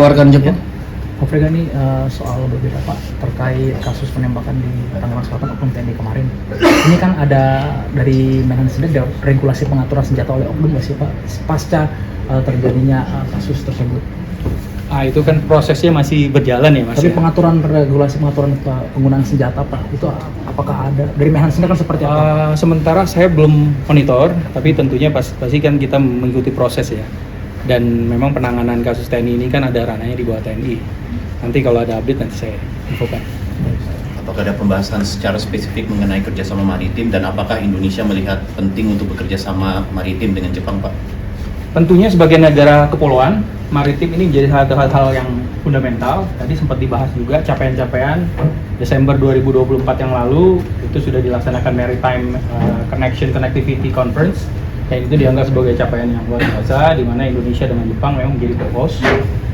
Keluarkan Ya, Jepang. Pak Frega ini soal berbeda Pak terkait kasus penembakan di Tangerang Selatan oknum TNI kemarin. Ini kan ada dari Menhan sendiri ada regulasi pengaturan senjata oleh oknum nggak sih Pak pasca terjadinya kasus tersebut? Itu kan prosesnya masih berjalan ya Mas. Tapi Ya? regulasi pengaturan penggunaan senjata Pak itu apakah ada dari Menhan sendiri kan seperti apa? Sementara saya belum monitor, tapi tentunya pasti kan kita mengikuti proses ya. Dan memang penanganan kasus TNI ini kan ada ranahnya di bawah TNI. Nanti kalau ada update nanti saya infokan. Apakah ada pembahasan secara spesifik mengenai kerjasama maritim dan apakah Indonesia melihat penting untuk bekerja sama maritim dengan Jepang, Pak? Tentunya sebagai negara kepulauan, maritim ini menjadi hal yang fundamental. Tadi sempat dibahas juga capaian-capaian Desember 2024 yang lalu itu sudah dilaksanakan Maritime Connectivity Conference. Dan itu dianggap sebagai capaian yang luar biasa, di mana Indonesia dengan Jepang memang menjadi co-host.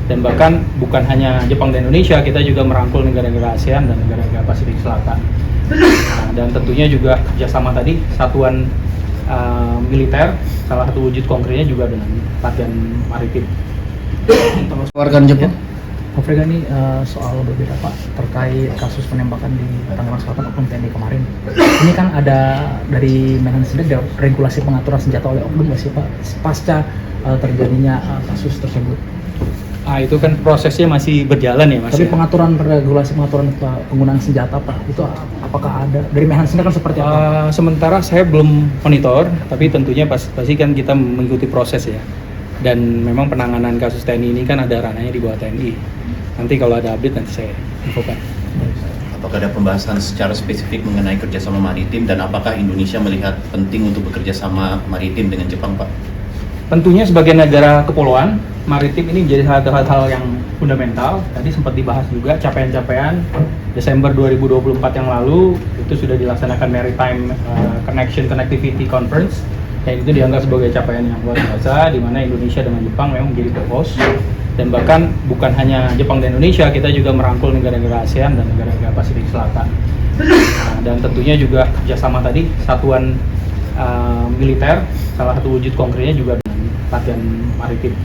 Dan bahkan bukan hanya Jepang dan Indonesia, kita juga merangkul negara-negara ASEAN dan negara-negara Pasifik Selatan. Dan tentunya juga kerjasama tadi, satuan militer, salah satu wujud konkretnya juga dengan latihan maritim. Keluarkan Jepang. Pak Frega ini soal berbeda Pak terkait kasus penembakan di Tangerang Selatan oknum TNI kemarin. Ini kan ada dari Menhan sendiri ada regulasi pengaturan senjata oleh oknum nggak sih Pak pasca terjadinya kasus tersebut? Itu kan prosesnya masih berjalan ya Mas. Tapi Ya? regulasi pengaturan penggunaan senjata Pak itu apakah ada dari Menhan sendiri kan seperti apa? Sementara saya belum monitor, tapi tentunya pasti kan kita mengikuti proses ya. Dan memang penanganan kasus TNI ini kan ada ranahnya di bawah TNI. Nanti kalau ada update nanti saya infokan. Apakah ada pembahasan secara spesifik mengenai kerjasama maritim dan apakah Indonesia melihat penting untuk bekerja sama maritim dengan Jepang, Pak? Tentunya sebagai negara kepulauan, maritim ini menjadi hal yang fundamental. Tadi sempat dibahas juga capaian-capaian Desember 2024 yang lalu itu sudah dilaksanakan Maritime Connectivity Conference. Dan itu dianggap sebagai capaian yang luar biasa, di mana Indonesia dengan Jepang memang menjadi co-host. Dan bahkan bukan hanya Jepang dan Indonesia, kita juga merangkul negara-negara ASEAN dan negara-negara Pasifik Selatan. Dan tentunya juga kerjasama tadi, satuan militer, salah satu wujud konkretnya juga dengan latihan maritim.